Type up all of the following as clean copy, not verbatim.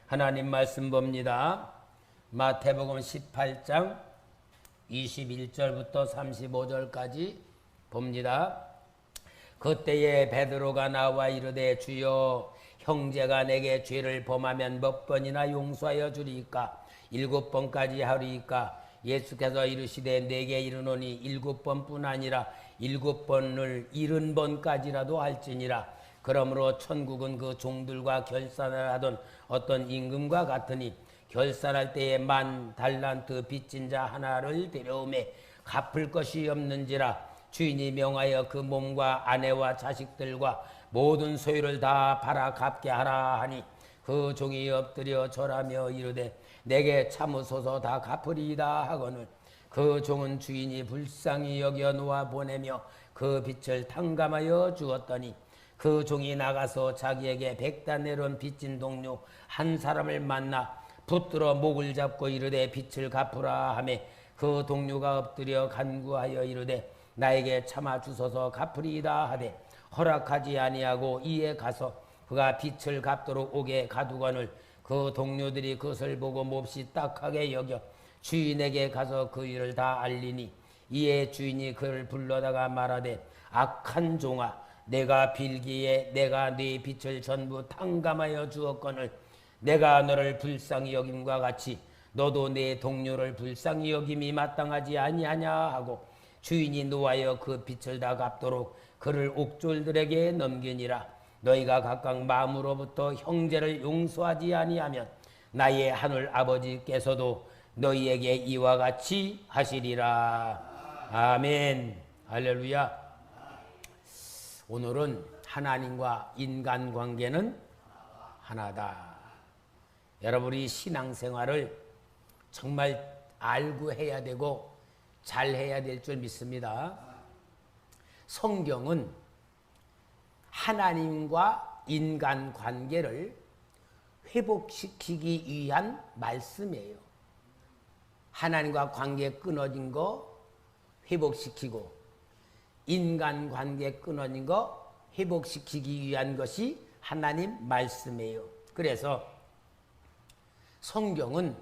하나님 말씀 봅니다. 마태복음 18장 21절부터 35절까지 봅니다. 그때에 베드로가 나와 이르되 주여 형제가 내게 죄를 범하면 몇 번이나 용서하여 주리이까? 7번까지 하리이까? 예수께서 이르시되 내게 이르노니 7번뿐 아니라 7번을 70번까지라도 할지니라. 그러므로 천국은 그 종들과 결산을 하던 어떤 임금과 같으니 결산할 때에 10,000달란트 빚진 자 하나를 데려오매 갚을 것이 없는지라. 주인이 명하여 그 몸과 아내와 자식들과 모든 소유를 다 팔아 갚게 하라 하니 그 종이 엎드려 절하며 이르되 내게 참으소서 다 갚으리이다 하거늘 그 종은 주인이 불쌍히 여겨 놓아 보내며 그 빚을 탕감하여 주었더니 그 종이 나가서 자기에게 100다네론 빚진 동료 한 사람을 만나 붙들어 목을 잡고 이르되 빚을 갚으라 하며 그 동료가 엎드려 간구하여 이르되 나에게 참아 주소서 갚으리이다 하되 허락하지 아니하고 이에 가서 그가 빚을 갚도록 오게 가두거늘 그 동료들이 그것을 보고 몹시 딱하게 여겨 주인에게 가서 그 일을 다 알리니 이에 주인이 그를 불러다가 말하되 악한 종아 내가 빌기에 내가 네 빚을 전부 탕감하여 주었거늘 내가 너를 불쌍히 여김과 같이 너도 내 동료를 불쌍히 여김이 마땅하지 아니하냐 하고 주인이 노하여 그 빚을 다 갚도록 그를 옥졸들에게 넘기니라. 너희가 각각 마음으로부터 형제를 용서하지 아니하면 나의 하늘 아버지께서도 너희에게 이와 같이 하시리라. 아멘. 할렐루야. 오늘은 하나님과 인간관계는 하나다. 여러분이 신앙생활을 정말 알고 해야 되고 잘 해야 될 줄 믿습니다. 성경은 하나님과 인간관계를 회복시키기 위한 말씀이에요. 하나님과 관계 끊어진 거 회복시키고 인간관계 끊어진 거 회복시키기 위한 것이 하나님 말씀이에요. 그래서 성경은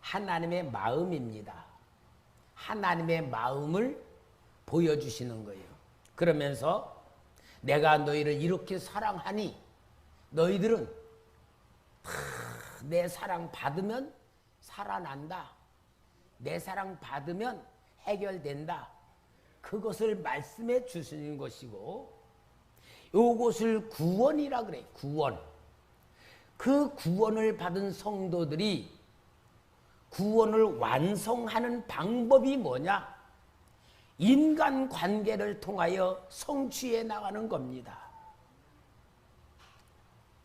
하나님의 마음입니다. 하나님의 마음을 보여주시는 거예요. 그러면서 내가 너희를 이렇게 사랑하니 너희들은 다 내 사랑 받으면 살아난다. 내 사랑 받으면 해결된다. 그것을 말씀해 주시는 것이고 이것을 구원이라 그래. 구원. 그 구원을 받은 성도들이 구원을 완성하는 방법이 뭐냐? 인간관계를 통하여 성취해 나가는 겁니다.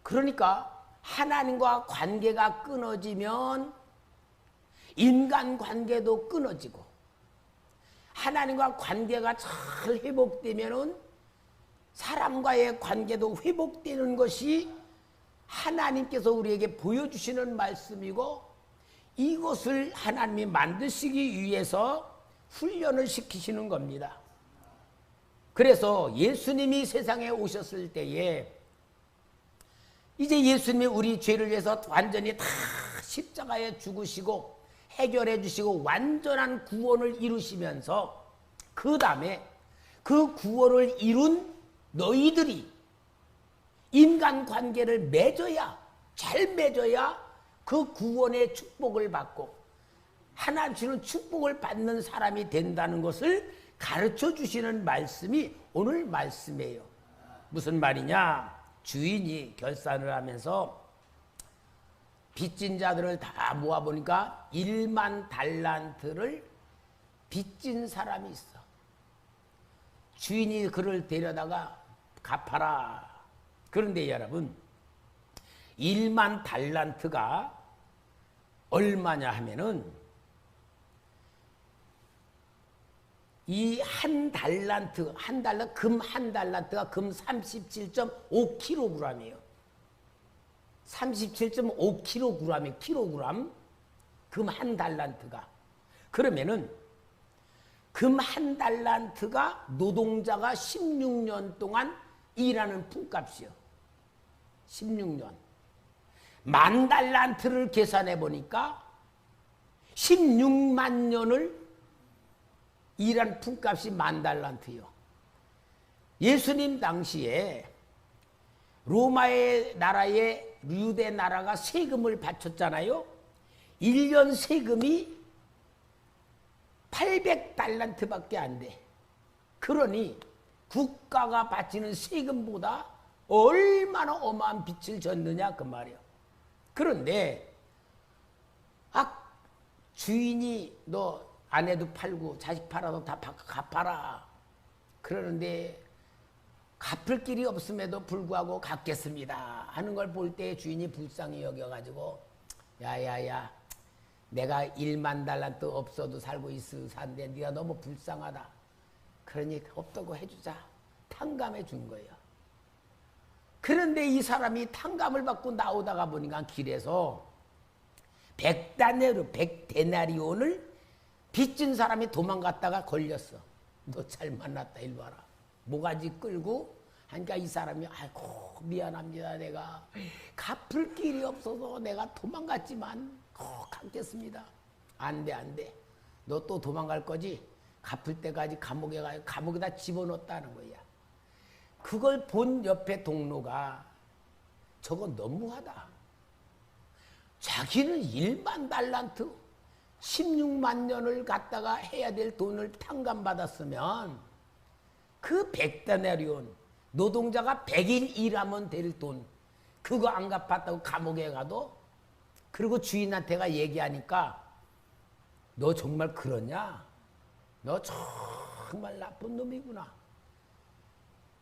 그러니까 하나님과 관계가 끊어지면 인간관계도 끊어지고 하나님과 관계가 잘 회복되면은 사람과의 관계도 회복되는 것이 하나님께서 우리에게 보여주시는 말씀이고 이것을 하나님이 만드시기 위해서 훈련을 시키시는 겁니다. 그래서 예수님이 세상에 오셨을 때에 이제 예수님이 우리 죄를 위해서 완전히 다 십자가에 죽으시고 해결해 주시고 완전한 구원을 이루시면서 그 다음에 그 구원을 이룬 너희들이 인간관계를 맺어야 잘 맺어야 그 구원의 축복을 받고 하나님 주는 축복을 받는 사람이 된다는 것을 가르쳐 주시는 말씀이 오늘 말씀이에요. 무슨 말이냐? 주인이 결산을 하면서 빚진 자들을 다 모아보니까 10,000달란트를 빚진 사람이 있어. 주인이 그를 데려다가 갚아라. 그런데 여러분 10,000달란트가 얼마냐 하면은 이 한 달란트 금 한 달란트가 금 37.5kg이에요. 37.5kg이 킬로그램 금 한 달란트가. 그러면은 금 한 달란트가 노동자가 16년 동안 일하는 품값이요. 16년. 만달란트를 계산해 보니까 16만 년을 일한 품값이 만달란트요. 예수님 당시에 로마의 나라에 유대 나라가 세금을 바쳤잖아요. 1년 세금이 800달란트밖에 안 돼. 그러니 국가가 바치는 세금보다 얼마나 어마한 빚을 졌느냐 그 말이에요. 그런데 주인이 너 아내도 팔고 자식 팔아도 다 갚아라. 그러는데 갚을 길이 없음에도 불구하고 갚겠습니다 하는 걸 볼 때 주인이 불쌍히 여겨가지고 야야야 내가 1만 달란트 없어도 살고 있는데 네가 너무 불쌍하다. 그러니 없다고 해주자. 탕감해 준 거예요. 그런데 이 사람이 탕감을 받고 나오다가 보니까 길에서 100데나리온을 빚진 사람이 도망갔다가 걸렸어. 너 잘 만났다 일로 와라. 모가지 끌고 하니까 이 사람이 아이고 미안합니다. 내가 갚을 길이 없어서 내가 도망갔지만 갚겠습니다. 안 돼. 너 또 도망갈 거지? 갚을 때까지 감옥에 가요. 감옥에다 집어넣었다는 거야. 그걸 본 옆에 동료가 저거 너무하다. 자기는 1만 달란트 16만 년을 갖다가 해야 될 돈을 탕감받았으면 그 100데나리온 노동자가 100일 일하면 될 돈 그거 안 갚았다고 감옥에 가도 그리고 주인한테가 얘기하니까 너 정말 그러냐? 너 정말 나쁜 놈이구나.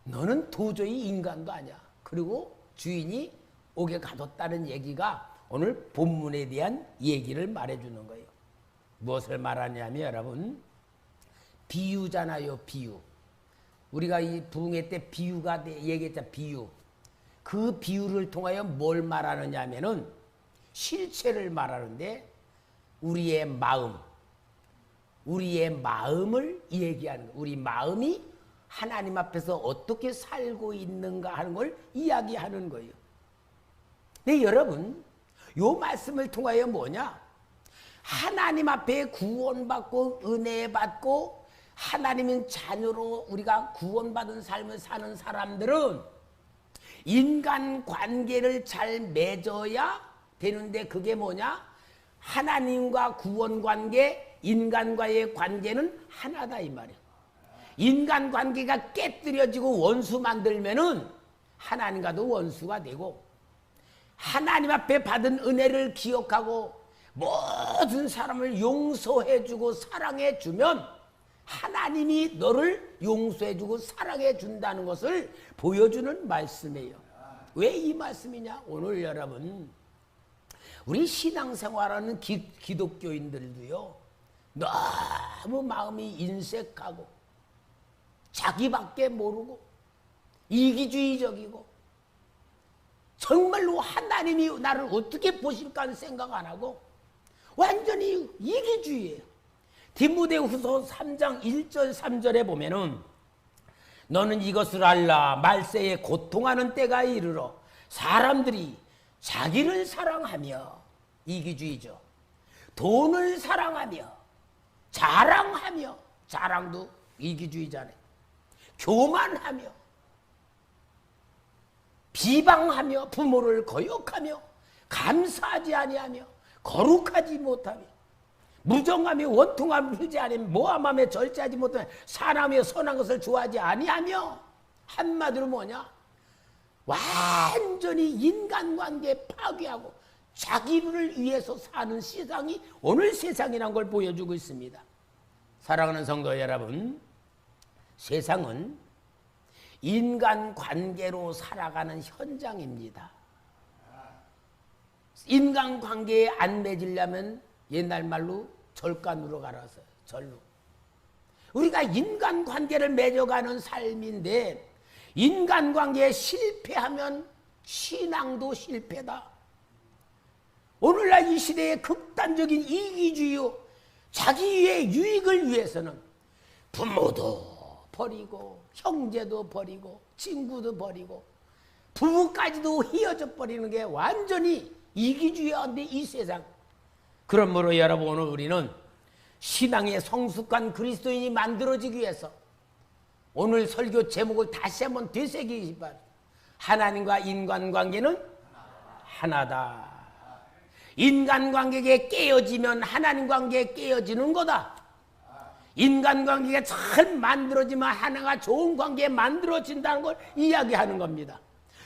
너는 도저히 인간도 아니야. 그리고 주인이 옥에 가뒀다는 얘기가 오늘 본문에 대한 얘기를 말해주는 거예요. 무엇을 말하냐면 여러분 비유잖아요. 비유. 우리가 이 부흥회 때 비유가 얘기했자 비유. 그 비유를 통하여 뭘 말하느냐 하면은 실체를 말하는데 우리의 마음을 얘기하는 거예요. 우리 마음이 하나님 앞에서 어떻게 살고 있는가 하는 걸 이야기하는 거예요. 네, 여러분 요 말씀을 통하여 뭐냐? 하나님 앞에 구원받고 은혜 받고 하나님의 자녀로 우리가 구원받은 삶을 사는 사람들은 인간관계를 잘 맺어야 되는데 그게 뭐냐? 하나님과 구원관계, 인간과의 관계는 하나다 이 말이에요. 인간관계가 깨뜨려지고 원수 만들면은 하나님과도 원수가 되고 하나님 앞에 받은 은혜를 기억하고 모든 사람을 용서해주고 사랑해주면 하나님이 너를 용서해주고 사랑해준다는 것을 보여주는 말씀이에요. 왜 이 말씀이냐? 오늘 여러분 우리 신앙생활하는 기독교인들도요 너무 마음이 인색하고 자기밖에 모르고 이기주의적이고 정말로 하나님이 나를 어떻게 보실까 하는 생각 안 하고 완전히 이기주의예요. 디모데후서 3장 1절 3절에 보면은 너는 이것을 알라. 말세에 고통하는 때가 이르러 사람들이 자기를 사랑하며 이기주의죠. 돈을 사랑하며 자랑하며 자랑도 이기주의잖아요. 교만하며 비방하며 부모를 거역하며 감사하지 아니하며 거룩하지 못하며 무정하며 원통함을 풀지 아니하며 모함하며 절제하지 못하며 사랑하며 선한 것을 좋아하지 아니하며 한마디로 뭐냐? 완전히 인간관계 파괴하고 자기를 위해서 사는 세상이 오늘 세상이란 걸 보여주고 있습니다. 사랑하는 성도 여러분, 세상은 인간관계로 살아가는 현장입니다. 인간관계에 안 맺으려면 옛날 말로 절간으로 가라서 절로. 우리가 인간관계를 맺어가는 삶인데 인간관계에 실패하면 신앙도 실패다. 오늘날 이 시대의 극단적인 이기주의요. 자기의 유익을 위해서는 부모도 버리고 형제도 버리고 친구도 버리고 부부까지도 휘어져 버리는 게 완전히 이기주의한데 이 세상. 그러므로 여러분 오늘 우리는 신앙의 성숙한 그리스도인이 만들어지기 위해서 오늘 설교 제목을 다시 한번 되새기기 바랍니다. 하나님과 인간관계는 하나다. 인간관계가 깨어지면 하나님관계가 깨어지는 거다. 인간관계가 잘 만들어지면 하나가 좋은 관계에 만들어진다는 걸 이야기하는 겁니다.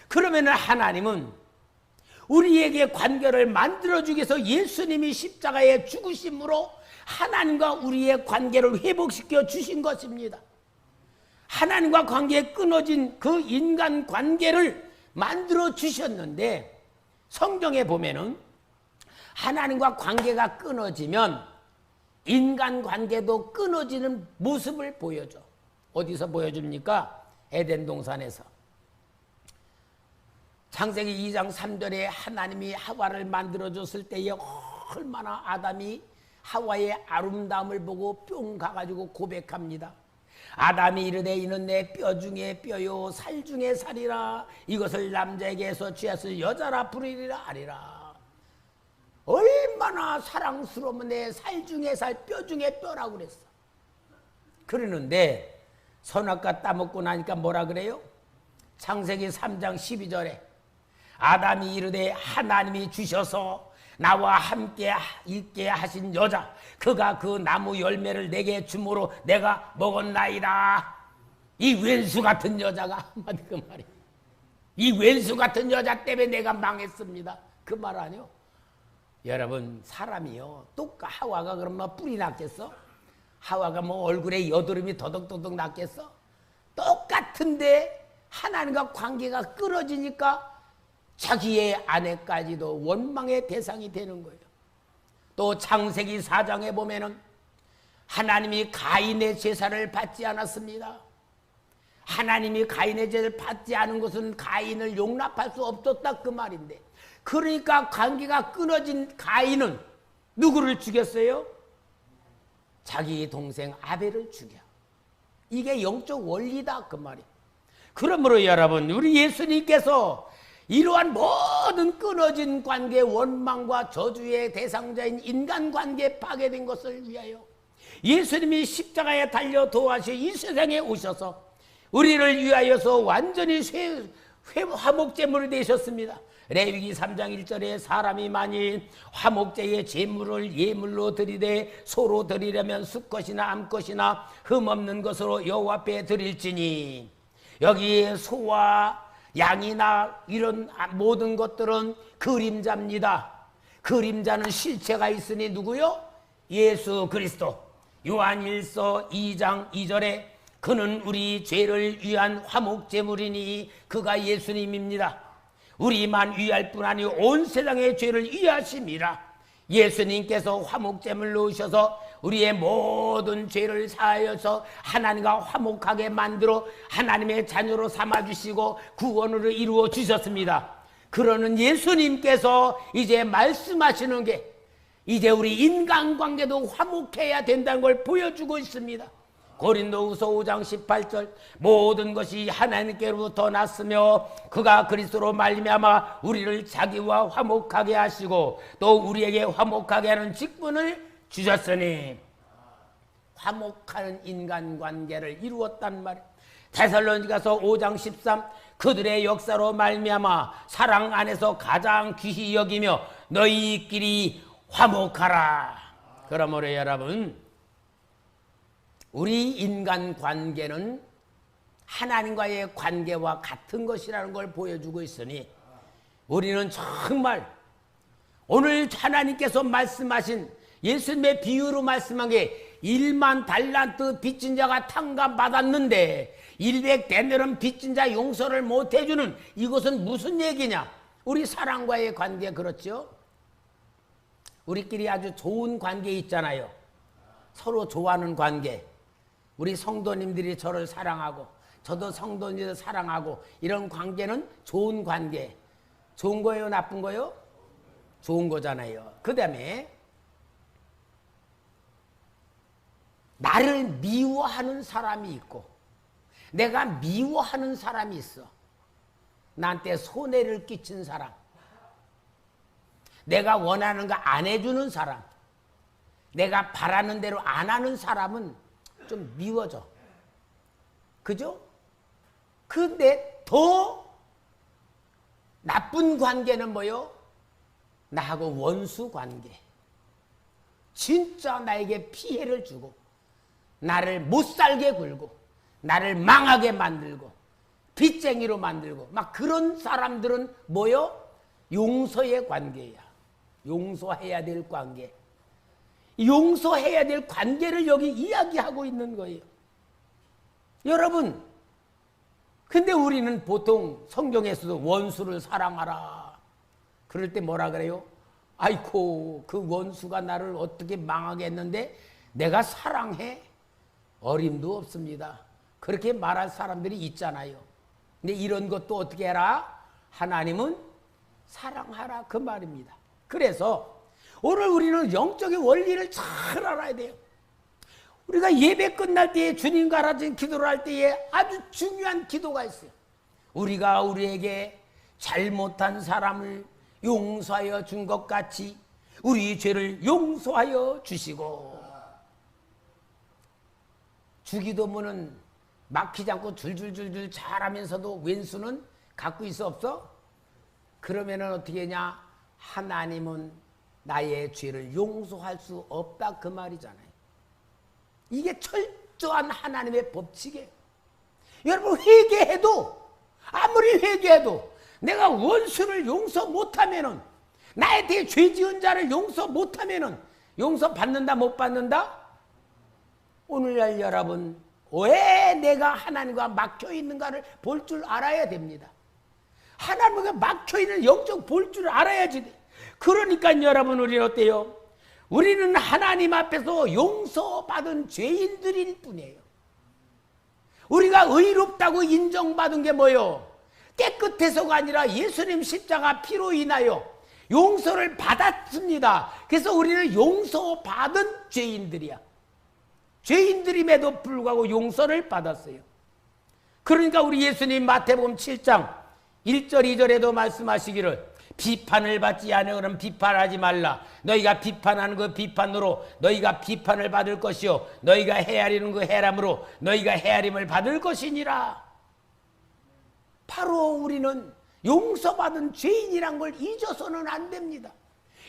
그러면 하나님은 우리에게 관계를 만들어주기 위해서 예수님이 십자가에 죽으심으로 하나님과 우리의 관계를 회복시켜 주신 것입니다. 하나님과 관계에 끊어진 그 인간 관계를 만들어 주셨는데 성경에 보면은 하나님과 관계가 끊어지면 인간 관계도 끊어지는 모습을 보여줘. 어디서 보여줍니까? 에덴 동산에서. 창세기 2장 3절에 하나님이 하와를 만들어줬을 때에 얼마나 아담이 하와의 아름다움을 보고 뿅 가가지고 고백합니다. 아담이 이르되 이는 내 뼈 중에 뼈요 살 중에 살이라. 이것을 남자에게서 취하여 여자라 부르리라 하리라. 얼마나 사랑스러우면 내 살 중에 살, 뼈 중에 뼈라고 그랬어. 그러는데 선악과 따먹고 나니까 뭐라 그래요? 창세기 3장 12절에 아담이 이르되 하나님이 주셔서 나와 함께 있게 하신 여자 그가 그 나무 열매를 내게 주므로 내가 먹었나이다. 이 왼수 같은 여자가 한마디 그 말이에요. 이 왼수 같은 여자 때문에 내가 망했습니다. 그 말 아니요? 여러분 사람이요 하와가 그러면 뿔이 났겠어? 하와가 뭐 얼굴에 여드름이 더덕더덕 났겠어? 똑같은데 하나님과 관계가 끊어지니까 자기의 아내까지도 원망의 대상이 되는 거예요. 또 창세기 4장에 보면은 하나님이 가인의 제사를 받지 않았습니다. 하나님이 가인의 제사를 받지 않은 것은 가인을 용납할 수 없었다 그 말인데 그러니까 관계가 끊어진 가인은 누구를 죽였어요? 자기 동생 아벨을 죽여. 이게 영적 원리다 그 말이에요. 그러므로 여러분 우리 예수님께서 이러한 모든 끊어진 관계 원망과 저주의 대상자인 인간관계 파괴된 것을 위하여 예수님이 십자가에 달려 도와서 이 세상에 오셔서 우리를 위하여서 완전히 화목제물이 되셨습니다. 레위기 3장 1절에 사람이 만일 화목제의 제물을 예물로 드리되 소로 드리려면 수컷이나 암컷이나 흠없는 것으로 여호와 앞에 드릴지니 여기에 소와 양이나 이런 모든 것들은 그림자입니다. 그림자는 실체가 있으니 누구요? 예수 그리스도. 요한 1서 2장 2절에 그는 우리 죄를 위한 화목제물이니 그가 예수님입니다. 우리만 위할 뿐 아니요 온 세상의 죄를 위하심이라. 예수님께서 화목제물로 오셔서 우리의 모든 죄를 사하여서 하나님과 화목하게 만들어 하나님의 자녀로 삼아주시고 구원으로 이루어 주셨습니다. 그러는 예수님께서 이제 말씀하시는 게 이제 우리 인간관계도 화목해야 된다는 걸 보여주고 있습니다. 고린도후서 5장 18절 모든 것이 하나님께로부터 났으며 그가 그리스도로 말미암아 우리를 자기와 화목하게 하시고 또 우리에게 화목하게 하는 직분을 주셨으니 화목하는 인간관계를 이루었단 말이에요. 데살로니가서 5장 13 그들의 역사로 말미암아 사랑 안에서 가장 귀히 여기며 너희끼리 화목하라. 그러므로 여러분 우리 인간관계는 하나님과의 관계와 같은 것이라는 걸 보여주고 있으니 우리는 정말 오늘 하나님께서 말씀하신 예수님의 비유로 말씀한 게 1만 달란트 빚진 자가 탕감받았는데 100데나리온 빚진 자 용서를 못 해주는 이것은 무슨 얘기냐? 우리 사랑과의 관계 그렇죠? 우리끼리 아주 좋은 관계 있잖아요. 서로 좋아하는 관계. 우리 성도님들이 저를 사랑하고 저도 성도님들 사랑하고 이런 관계는 좋은 관계. 좋은 거예요? 나쁜 거예요? 좋은 거잖아요. 그 다음에 나를 미워하는 사람이 있고 내가 미워하는 사람이 있어. 나한테 손해를 끼친 사람. 내가 원하는 거 안 해주는 사람, 내가 바라는 대로 안 하는 사람은 좀 미워져. 그죠? 근데 더 나쁜 관계는 뭐요? 나하고 원수 관계. 진짜 나에게 피해를 주고 나를 못살게 굴고 나를 망하게 만들고 빚쟁이로 만들고 막 그런 사람들은 뭐요? 용서의 관계야. 용서해야 될 관계. 용서해야 될 관계를 여기 이야기하고 있는 거예요. 여러분, 근데 우리는 보통 성경에서도 원수를 사랑하라. 그럴 때 뭐라 그래요? 아이고, 그 원수가 나를 어떻게 망하게 했는데 내가 사랑해? 어림도 없습니다. 그렇게 말할 사람들이 있잖아요. 근데 이런 것도 어떻게 해라? 하나님은 사랑하라 그 말입니다. 그래서 오늘 우리는 영적인 원리를 잘 알아야 돼요. 우리가 예배 끝날 때에 주님과 같은 기도를 할 때에 아주 중요한 기도가 있어요. 우리가 우리에게 잘못한 사람을 용서하여 준 것 같이 우리 죄를 용서하여 주시고. 주기도문은 막히지 않고 줄줄줄줄 잘하면서도 왼수는 갖고 있어 없어? 그러면은 어떻게 하냐? 하나님은 나의 죄를 용서할 수 없다 그 말이잖아요. 이게 철저한 하나님의 법칙이에요. 여러분, 회개해도 아무리 회개해도 내가 원수를 용서 못하면은, 나에 대해 죄 지은 자를 용서 못하면은 용서 받는다 못 받는다? 오늘날 여러분, 왜 내가 하나님과 막혀 있는가를 볼 줄 알아야 됩니다. 하나님과 막혀 있는 영적 볼 줄 알아야지 돼. 그러니까 여러분, 우리는 어때요? 우리는 하나님 앞에서 용서받은 죄인들일 뿐이에요. 우리가 의롭다고 인정받은 게 뭐예요? 깨끗해서가 아니라 예수님 십자가 피로 인하여 용서를 받았습니다. 그래서 우리는 용서받은 죄인들이야. 죄인들임에도 불구하고 용서를 받았어요. 그러니까 우리 예수님 마태복음 7장 1절 2절에도 말씀하시기를 비판을 받지 않으면 비판하지 말라. 너희가 비판하는 그 비판으로 너희가 비판을 받을 것이요 너희가 헤아리는 그 헤아림으로 너희가 헤아림을 받을 것이니라. 바로 우리는 용서받은 죄인이란 걸 잊어서는 안 됩니다.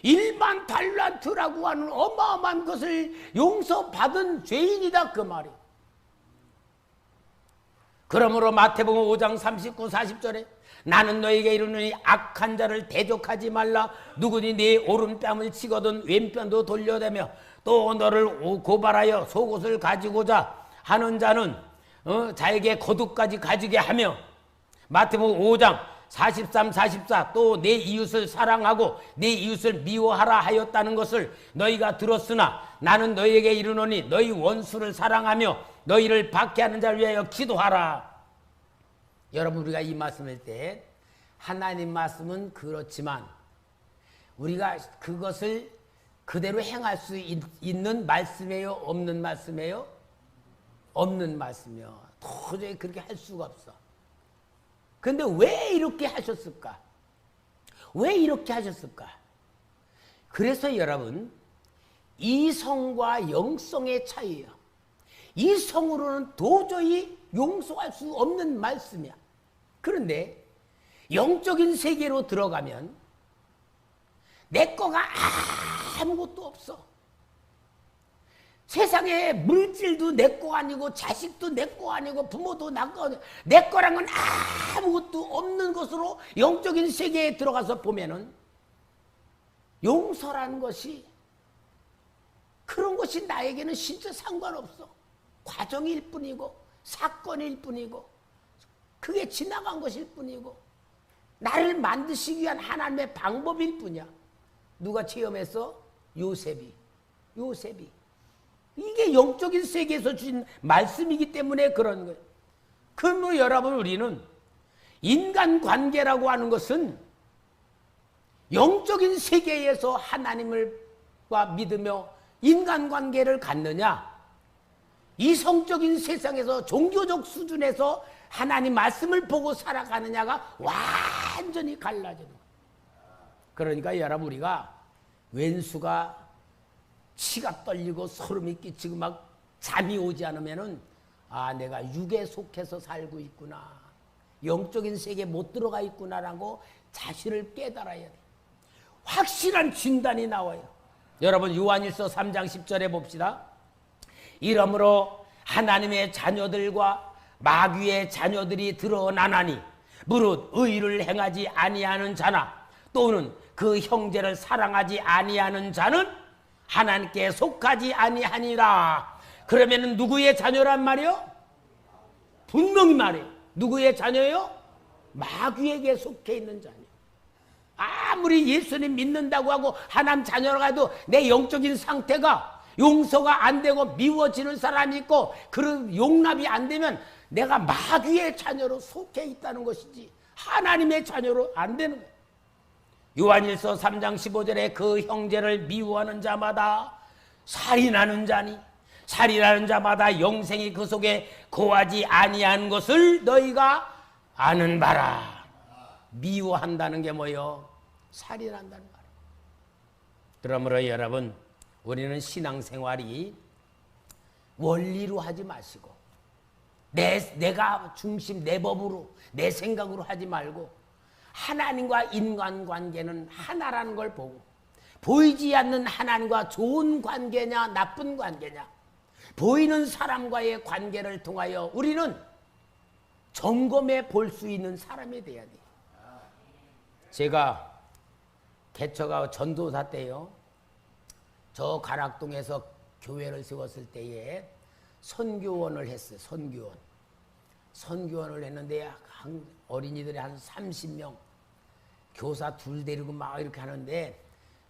일반 달란트라고 하는 어마어마한 것을 용서받은 죄인이다 그 말이에요. 그러므로 마태복음 5장 39, 40절에 나는 너에게 이르노니 악한 자를 대적하지 말라. 누구니 네 오른뺨을 치거든 왼편도 돌려대며 또 너를 고발하여 속옷을 가지고자 하는 자는 자에게 거두까지 가지게 하며. 마태복음 5장 43, 44 또 내 이웃을 사랑하고 내 이웃을 미워하라 하였다는 것을 너희가 들었으나 나는 너희에게 이르노니 너희 원수를 사랑하며 너희를 박해하는 자를 위하여 기도하라. 여러분, 우리가 이 말씀할 때 하나님 말씀은 그렇지만 우리가 그것을 그대로 행할 수 있는 말씀이에요? 없는 말씀이에요? 없는 말씀이요. 도저히 그렇게 할 수가 없어. 그런데 왜 이렇게 하셨을까? 왜 이렇게 하셨을까? 그래서 여러분, 이성과 영성의 차이예요. 이성으로는 도저히 용서할 수 없는 말씀이야. 그런데 영적인 세계로 들어가면 내 거가 아무것도 없어. 세상에 물질도 내 거 아니고 자식도 내 거 아니고 부모도 내 거란 건 아무것도 없는 것으로 영적인 세계에 들어가서 보면은 용서라는 것이 그런 것이 나에게는 진짜 상관없어. 과정일 뿐이고 사건일 뿐이고 그게 지나간 것일 뿐이고 나를 만드시기 위한 하나님의 방법일 뿐이야. 누가 체험했어? 요셉이. 이게 영적인 세계에서 주신 말씀이기 때문에 그런 거예요. 그러므로 여러분, 우리는 인간관계라고 하는 것은 영적인 세계에서 하나님과 믿으며 인간관계를 갖느냐, 이성적인 세상에서 종교적 수준에서 하나님 말씀을 보고 살아가느냐가 완전히 갈라지는 거예요. 그러니까 여러분 우리가 왼수가 치가 떨리고 소름이 끼치고 막 잠이 오지 않으면은 아 내가 육에 속해서 살고 있구나. 영적인 세계에 못 들어가 있구나라고 자신을 깨달아야 돼. 확실한 진단이 나와요. 여러분 요한일서 3장 10절에 봅시다. 이러므로 하나님의 자녀들과 마귀의 자녀들이 드러나나니 무릇 의를 행하지 아니하는 자나 또는 그 형제를 사랑하지 아니하는 자는 하나님께 속하지 아니하니라. 그러면 누구의 자녀란 말이요? 분명히 말해요. 누구의 자녀요? 마귀에게 속해 있는 자녀. 아무리 예수님 믿는다고 하고 하나님 자녀라고 해도 내 영적인 상태가 용서가 안 되고 미워지는 사람이 있고 그런 용납이 안 되면 내가 마귀의 자녀로 속해 있다는 것이지 하나님의 자녀로 안 되는 거예요. 요한일서 3장 15절에 그 형제를 미워하는 자마다 살인하는 자니 살인하는 자마다 영생이 그 속에 거하지 아니한 것을 너희가 아는 바라. 미워한다는 게 뭐요? 살인한다는 말. 그러므로 여러분 우리는 신앙생활이 원리로 하지 마시고 내가 중심 내 법으로 내 생각으로 하지 말고 하나님과 인간관계는 하나라는 걸 보고 보이지 않는 하나님과 좋은 관계냐 나쁜 관계냐 보이는 사람과의 관계를 통하여 우리는 점검해 볼 수 있는 사람이 돼야 돼요. 제가 개척하고 전도사 때요. 저 가락동에서 교회를 세웠을 때에 선교원을 했어요. 선교원을 했는데 어린이들이 한 30명 교사 둘 데리고 막 이렇게 하는데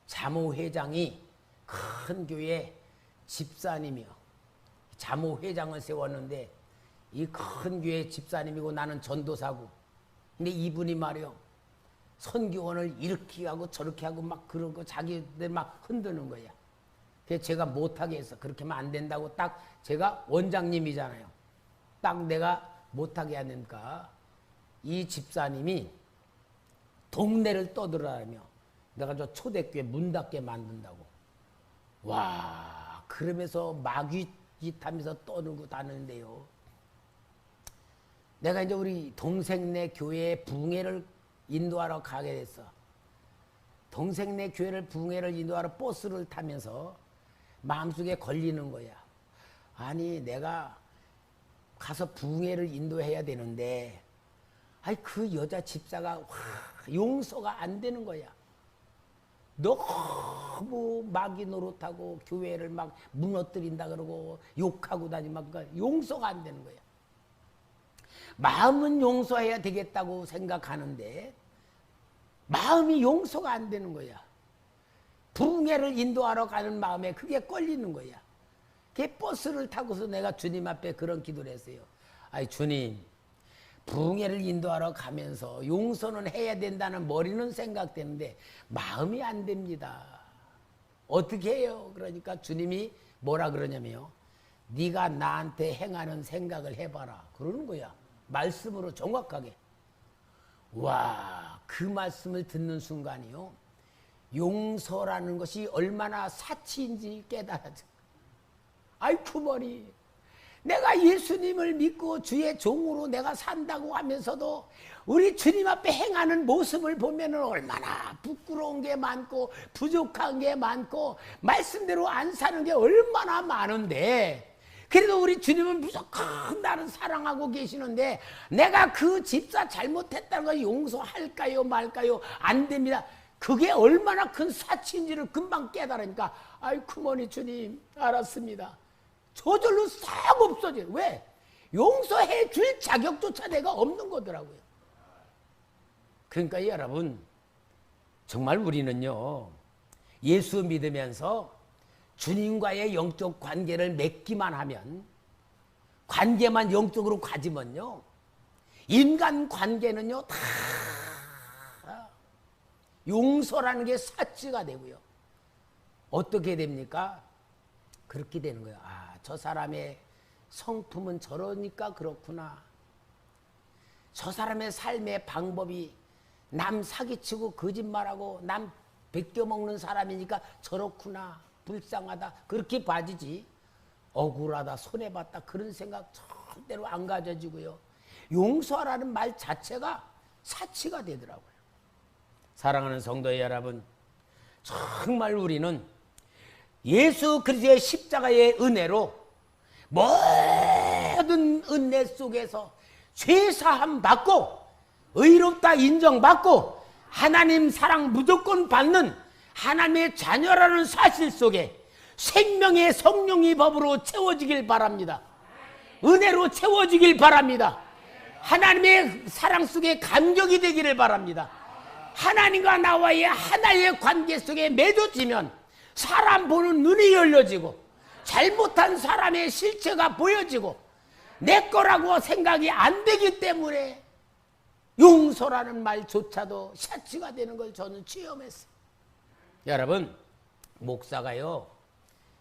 자모회장이 큰 교회 집사님이요. 자모회장을 세웠는데 이 큰 교회 집사님이고 나는 전도사고 근데 이분이 말이요. 선교원을 이렇게 하고 저렇게 하고 막 그런 거 자기들 막 흔드는 거야. 그래서 제가 못하게 했어. 그렇게 하면 안 된다고 딱 제가 원장님이잖아요. 딱 내가 못하게 하니까 이 집사님이 동네를 떠들어다니며 내가 저 초대교회 문 닫게 만든다고. 와 그러면서 마귀짓 하면서 떠들고 다니는데요. 내가 이제 우리 동생네 교회에 붕해를 인도하러 가게 됐어. 동생네 교회를 붕해를 인도하러 버스를 타면서 마음속에 걸리는 거야. 아니 내가 가서 붕해를 인도해야 되는데 아니 그 여자 집사가 용서가 안 되는 거야. 너무 마귀 노릇하고 교회를 막 무너뜨린다 그러고 욕하고 다니면 용서가 안 되는 거야. 마음은 용서해야 되겠다고 생각하는데 마음이 용서가 안 되는 거야. 붕해를 인도하러 가는 마음에 그게 걸리는 거야. 그게 버스를 타고서 내가 주님 앞에 그런 기도를 했어요. 아이 주님 붕해를 인도하러 가면서 용서는 해야 된다는 머리는 생각되는데 마음이 안 됩니다. 어떻게 해요? 그러니까 주님이 뭐라 그러냐면요. 네가 나한테 행하는 생각을 해봐라. 그러는 거야. 말씀으로 정확하게. 와, 그 말씀을 듣는 순간이요. 용서라는 것이 얼마나 사치인지 깨달아져. 아이쿠 머리. 내가 예수님을 믿고 주의 종으로 내가 산다고 하면서도 우리 주님 앞에 행하는 모습을 보면 얼마나 부끄러운 게 많고 부족한 게 많고 말씀대로 안 사는 게 얼마나 많은데 그래도 우리 주님은 무조건 나를 사랑하고 계시는데 내가 그 집사 잘못했다는 걸 용서할까요 말까요? 안 됩니다. 그게 얼마나 큰 사치인지를 금방 깨달으니까 아이쿠 머니 주님 알았습니다. 저절로 싹 없어져요. 왜? 용서해 줄 자격조차 내가 없는 거더라고요. 그러니까 여러분 정말 우리는요 예수 믿으면서 주님과의 영적 관계를 맺기만 하면 관계만 영적으로 가지면요 인간 관계는요 다 용서라는 게 사치가 되고요. 어떻게 됩니까? 그렇게 되는 거예요. 아, 저 사람의 성품은 저러니까 그렇구나. 저 사람의 삶의 방법이 남 사기치고 거짓말하고 남 베껴먹는 사람이니까 저렇구나, 불쌍하다, 그렇게 봐지지 억울하다, 손해봤다 그런 생각 절대로 안 가져지고요. 용서하라는 말 자체가 사치가 되더라고요. 사랑하는 성도 여러분, 정말 우리는 예수 그리스도의 십자가의 은혜로 모든 은혜 속에서 죄사함 받고 의롭다 인정받고 하나님 사랑 무조건 받는 하나님의 자녀라는 사실 속에 생명의 성령의 법으로 채워지길 바랍니다. 은혜로 채워지길 바랍니다. 하나님의 사랑 속에 감격이 되기를 바랍니다. 하나님과 나와의 하나의 관계 속에 맺어지면 사람 보는 눈이 열려지고 잘못한 사람의 실체가 보여지고 내 거라고 생각이 안 되기 때문에 용서라는 말조차도 샤치가 되는 걸 저는 체험했어요. 여러분, 목사가요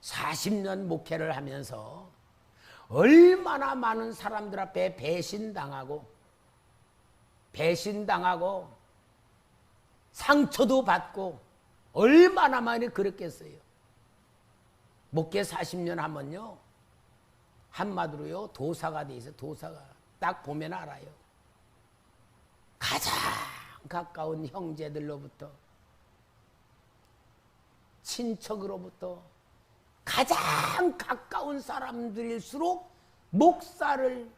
40년 목회를 하면서 얼마나 많은 사람들 앞에 배신당하고 상처도 받고 얼마나 많이 그랬겠어요. 목회 40년 하면요 한마디로요 도사가 돼 있어요. 도사가 딱 보면 알아요. 가장 가까운 형제들로부터 친척으로부터 가장 가까운 사람들일수록 목사를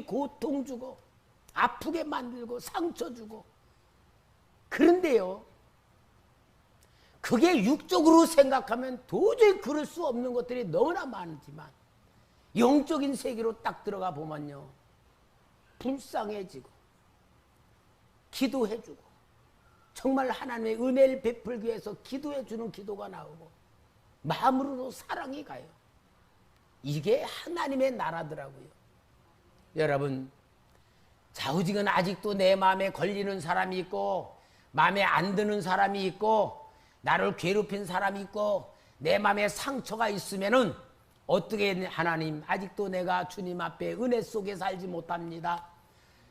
고통 주고 아프게 만들고 상처 주고 그런데요 그게 육적으로 생각하면 도저히 그럴 수 없는 것들이 너무나 많지만 영적인 세계로 딱 들어가 보면요 불쌍해지고 기도해주고 정말 하나님의 은혜를 베풀기 위해서 기도해주는 기도가 나오고 마음으로도 사랑이 가요. 이게 하나님의 나라더라고요. 여러분 좌우지간 아직도 내 마음에 걸리는 사람이 있고 마음에 안 드는 사람이 있고 나를 괴롭힌 사람이 있고 내 마음에 상처가 있으면은 어떻게 하나님 아직도 내가 주님 앞에 은혜 속에 살지 못합니다.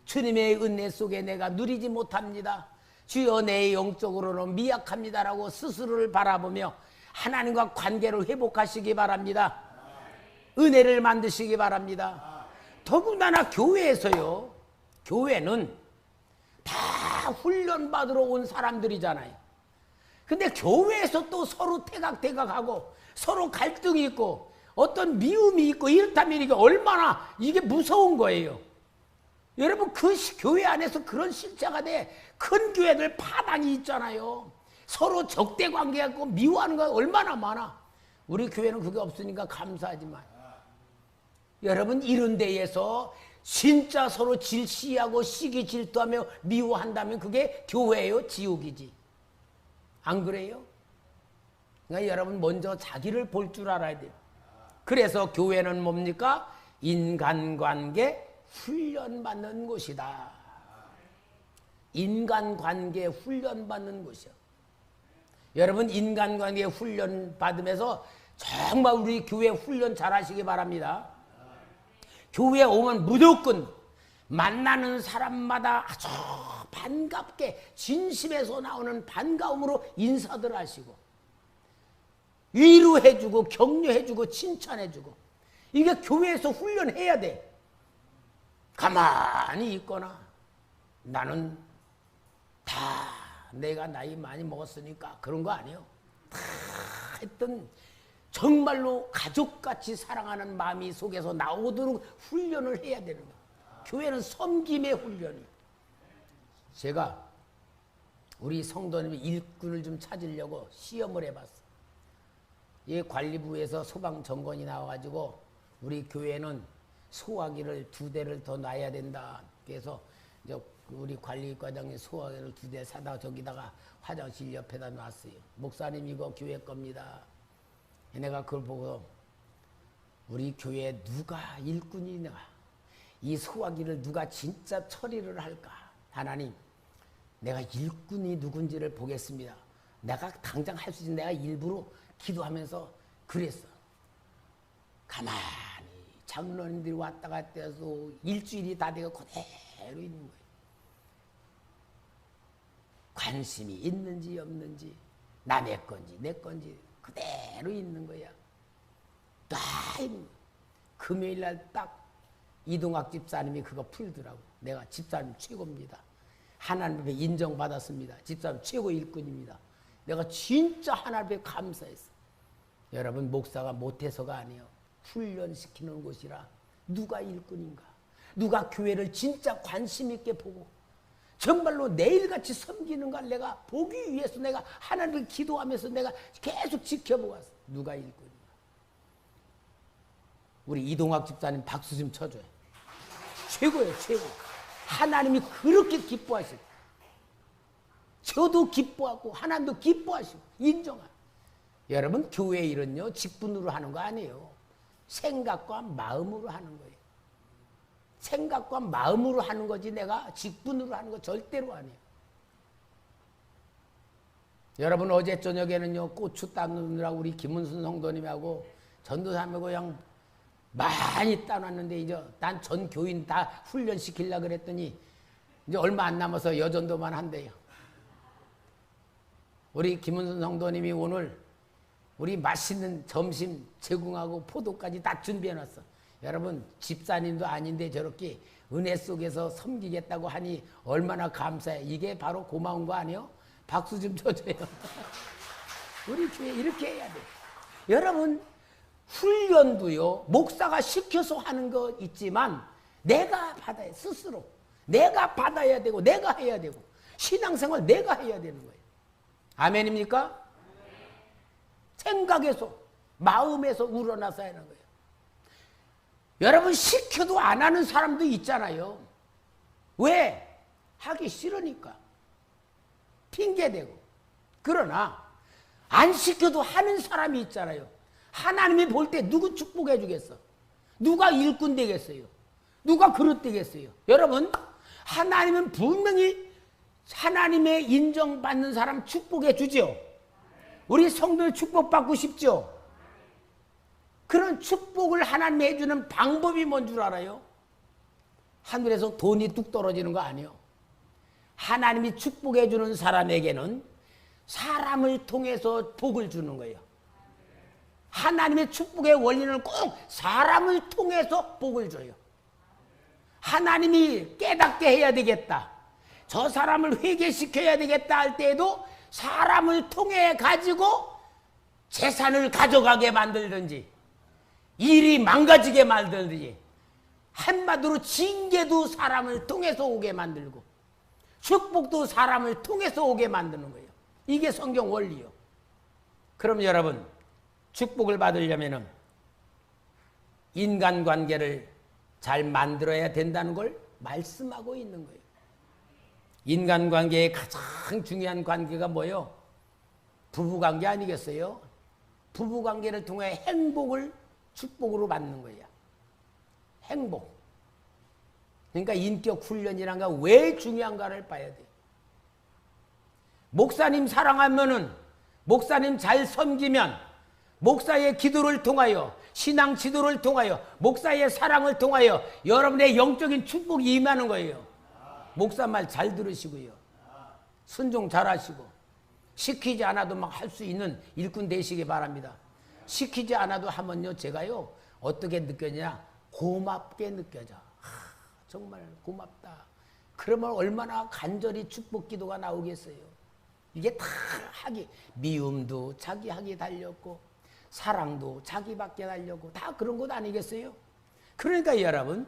주님의 은혜 속에 내가 누리지 못합니다. 주여 내 영적으로는 미약합니다라고 스스로를 바라보며 하나님과 관계를 회복하시기 바랍니다. 은혜를 만드시기 바랍니다. 더군다나 교회에서요 교회는 다 훈련받으러 온 사람들이잖아요. 근데 교회에서 또 서로 태각태각하고 서로 갈등이 있고 어떤 미움이 있고 이렇다면 이게 얼마나 이게 무서운 거예요. 여러분 그 교회 안에서 그런 실체가 돼. 큰 교회들 파당이 있잖아요. 서로 적대 관계가 있고 미워하는 거 얼마나 많아. 우리 교회는 그게 없으니까 감사하지만 여러분 이런 데에서 진짜 서로 질시하고 시기 질투하며 미워한다면 그게 교회예요? 지옥이지. 안 그래요? 그러니까 여러분 먼저 자기를 볼 줄 알아야 돼요. 그래서 교회는 뭡니까? 인간관계 훈련받는 곳이다. 인간관계 훈련받는 곳이요. 여러분 인간관계 훈련받으면서 정말 우리 교회 훈련 잘 하시기 바랍니다. 교회에 오면 무조건 만나는 사람마다 아주 반갑게 진심에서 나오는 반가움으로 인사들 하시고 위로해주고 격려해주고 칭찬해주고 이게 교회에서 훈련해야 돼. 가만히 있거나 나는 다 내가 나이 많이 먹었으니까 그런 거 아니에요. 다 했던 정말로 가족같이 사랑하는 마음이 속에서 나오도록 훈련을 해야 되는 거예요. 교회는 섬김의 훈련이에요. 제가 우리 성도님 일꾼을 좀 찾으려고 시험을 해봤어요. 이 관리부에서 소방점검이 나와가지고 우리 교회는 소화기를 2대를 더 놔야 된다. 그래서 이제 우리 관리과장님 소화기를 2대 사다 저기다가 화장실 옆에다 놨어요. 목사님 이거 교회 겁니다. 내가 그걸 보고 우리 교회에 누가 일꾼이냐 이 소화기를 누가 진짜 처리를 할까. 하나님 내가 일꾼이 누군지를 보겠습니다. 내가 당장 할 수 있는 내가 일부러 기도하면서 그랬어. 가만히 장로님들이 왔다 갔다 해서 일주일이 다 되고 그대로 있는 거예요. 관심이 있는지 없는지, 남의 건지 내 건지 그대로 있는 거야. 딱 금요일 날 딱 이동학 집사님이 그거 풀더라고. 내가 집사님 최고입니다. 하나님 앞에 인정받았습니다. 집사님 최고 일꾼입니다. 내가 진짜 하나님 앞에 감사했어. 여러분, 목사가 못해서가 아니에요. 훈련시키는 곳이라. 누가 일꾼인가? 누가 교회를 진짜 관심 있게 보고 정말로 내일같이 섬기는가 내가 보기 위해서 내가 하나님을 기도하면서 내가 계속 지켜보았어. 누가 일꾼인가? 우리 이동학 집사님 박수 좀 쳐줘요. 최고예요, 최고. 하나님이 그렇게 기뻐하시고 저도 기뻐하고 하나님도 기뻐하시고 인정하고. 여러분, 교회 일은요 직분으로 하는 거 아니에요. 생각과 마음으로 하는 거예요. 생각과 마음으로 하는 거지 내가 직분으로 하는 거 절대로 아니에요. 여러분, 어제 저녁에는요 고추 따느라고 우리 김은순 성도님하고 전도사님하고 그냥 많이 따놨는데 이제 난 전 교인 다 훈련시키려고 그랬더니 이제 얼마 안 남아서 여전도만 한대요. 우리 김은순 성도님이 오늘 우리 맛있는 점심 제공하고 포도까지 다 준비해놨어. 여러분, 집사님도 아닌데 저렇게 은혜 속에서 섬기겠다고 하니 얼마나 감사해. 이게 바로 고마운 거 아니에요? 박수 좀 쳐줘요. 우리 교회 이렇게 해야 돼. 여러분, 훈련도요 목사가 시켜서 하는 거 있지만 내가 받아야, 스스로 내가 받아야 되고 내가 해야 되고 신앙생활 내가 해야 되는 거예요. 아멘입니까? 생각에서 마음에서 우러나서 하는 거예요. 여러분, 시켜도 안 하는 사람도 있잖아요. 왜? 하기 싫으니까 핑계대고. 그러나 안 시켜도 하는 사람이 있잖아요. 하나님이 볼 때 누구 축복해 주겠어? 누가 일꾼 되겠어요? 누가 그릇 되겠어요? 여러분, 하나님은 분명히 하나님의 인정받는 사람 축복해 주죠. 우리 성도들 축복받고 싶죠? 그런 축복을 하나님이 해주는 방법이 뭔 줄 알아요? 하늘에서 돈이 뚝 떨어지는 거 아니에요. 하나님이 축복해 주는 사람에게는 사람을 통해서 복을 주는 거예요. 하나님의 축복의 원리는 꼭 사람을 통해서 복을 줘요. 하나님이 깨닫게 해야 되겠다, 저 사람을 회개시켜야 되겠다 할 때에도 사람을 통해 가지고 재산을 가져가게 만들든지 일이 망가지게 만들든지, 한마디로 징계도 사람을 통해서 오게 만들고 축복도 사람을 통해서 오게 만드는 거예요. 이게 성경 원리요. 그럼 여러분, 축복을 받으려면 인간관계를 잘 만들어야 된다는 걸 말씀하고 있는 거예요. 인간관계의 가장 중요한 관계가 뭐예요? 부부관계 아니겠어요? 부부관계를 통해 행복을 축복으로 받는 거야. 행복. 그러니까 인격 훈련이란 게 왜 중요한가를 봐야 돼. 목사님 사랑하면은, 목사님 잘 섬기면, 목사의 기도를 통하여, 신앙 지도를 통하여, 목사의 사랑을 통하여 여러분의 영적인 축복이 임하는 거예요. 목사 말 잘 들으시고요, 순종 잘 하시고, 시키지 않아도 막 할 수 있는 일꾼 되시기 바랍니다. 시키지 않아도 하면요, 제가요 어떻게 느껴지냐, 고맙게 느껴져. 정말 고맙다. 그러면 얼마나 간절히 축복 기도가 나오겠어요. 이게 다 하기, 미움도 자기 하기 달렸고 사랑도 자기밖에 달렸고 다 그런 것 아니겠어요? 그러니까 여러분,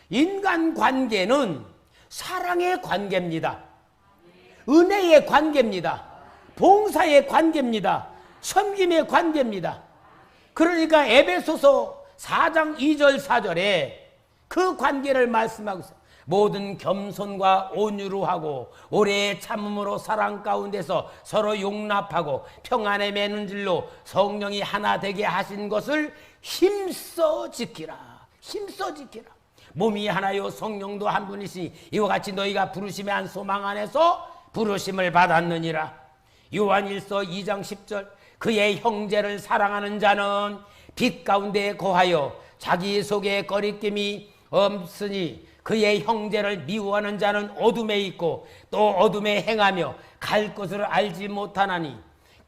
인간관계는 사랑의 관계입니다. 은혜의 관계입니다. 봉사의 관계입니다. 섬김의 관계입니다. 그러니까 에베소서 4장 2절 4절에 그 관계를 말씀하고 있어요. 모든 겸손과 온유로 하고 오래 참음으로 사랑 가운데서 서로 용납하고 평안에 매는 줄로 성령이 하나 되게 하신 것을 힘써 지키라. 힘써 지키라. 몸이 하나요 성령도 한 분이시니 이와 같이 너희가 부르심의 한 소망 안에서 부르심을 받았느니라. 요한일서 2장 10절 그의 형제를 사랑하는 자는 빛 가운데 거하여 자기 속에 거리낌이 없으니 그의 형제를 미워하는 자는 어둠에 있고 또 어둠에 행하며 갈 곳을 알지 못하나니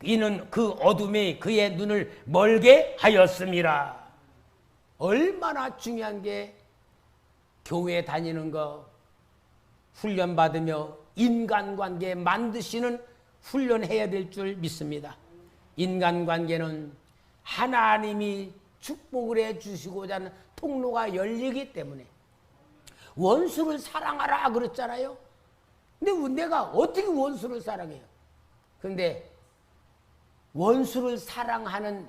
이는 그 어둠이 그의 눈을 멀게 하였음이라. 얼마나 중요한 게 교회 다니는 거, 훈련받으며 인간관계 만드시는 훈련해야 될 줄 믿습니다. 인간관계는 하나님이 축복을 해주시고자 하는 통로가 열리기 때문에 원수를 사랑하라 그랬잖아요. 근데 내가 어떻게 원수를 사랑해요? 근데 원수를 사랑하는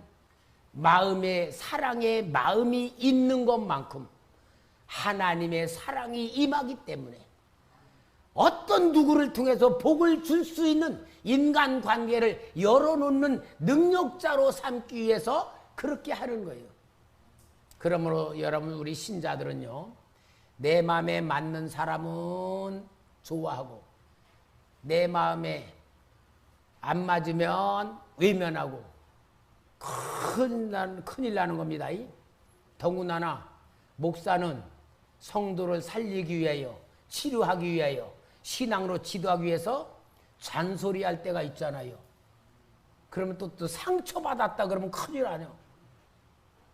마음에 사랑의 마음이 있는 것만큼 하나님의 사랑이 임하기 때문에 어떤 누구를 통해서 복을 줄 수 있는 인간관계를 열어놓는 능력자로 삼기 위해서 그렇게 하는 거예요. 그러므로 여러분, 우리 신자들은요, 내 마음에 맞는 사람은 좋아하고 내 마음에 안 맞으면 외면하고 큰일 나는 겁니다. 더군다나 목사는 성도를 살리기 위하여, 치료하기 위하여, 신앙으로 지도하기 위해서 잔소리할 때가 있잖아요. 그러면 또 상처받았다 그러면 큰일 나요.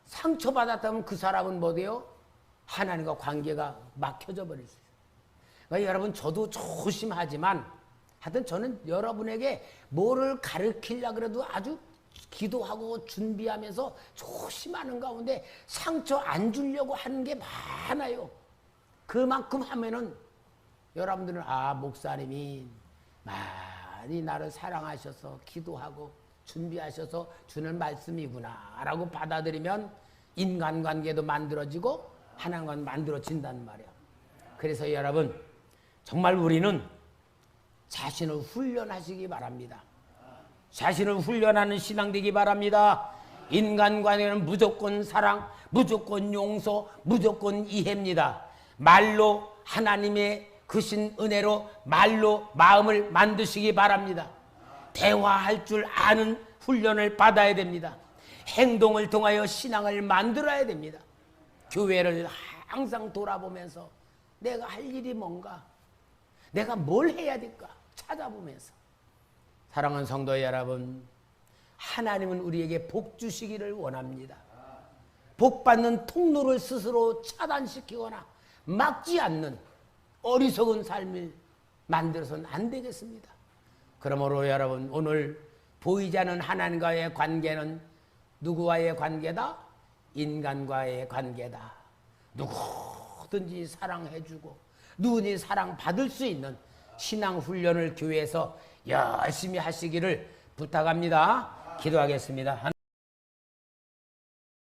상처받았다면 그 사람은 뭐 돼요? 하나님과 관계가 막혀져 버릴 수 있어요. 그러니까 여러분, 저도 조심하지만 하여튼 저는 여러분에게 뭐를 가르치려고 그래도 아주 기도하고 준비하면서 조심하는 가운데 상처 안 주려고 하는 게 많아요. 그만큼 하면은 여러분들은 목사님이 많이 나를 사랑하셔서 기도하고 준비하셔서 주는 말씀이구나 라고 받아들이면 인간관계도 만들어지고 하나님과 만들어진단 말이야. 그래서 여러분, 정말 우리는 자신을 훈련하시기 바랍니다. 자신을 훈련하는 신앙 되기 바랍니다. 인간관계는 무조건 사랑, 무조건 용서, 무조건 이해입니다. 말로 하나님의 크신 은혜로 말로 마음을 만드시기 바랍니다. 대화할 줄 아는 훈련을 받아야 됩니다. 행동을 통하여 신앙을 만들어야 됩니다. 교회를 항상 돌아보면서 내가 할 일이 뭔가, 내가 뭘 해야 될까 찾아보면서. 사랑하는 성도 여러분, 하나님은 우리에게 복 주시기를 원합니다. 복 받는 통로를 스스로 차단시키거나 막지 않는 어리석은 삶을 만들어서는 안 되겠습니다. 그러므로 여러분, 오늘 보이지 않는 하나님과의 관계는 누구와의 관계다? 인간과의 관계다. 누구든지 사랑해주고 누구든지 사랑받을 수 있는 신앙훈련을 교회에서 열심히 하시기를 부탁합니다. 기도하겠습니다.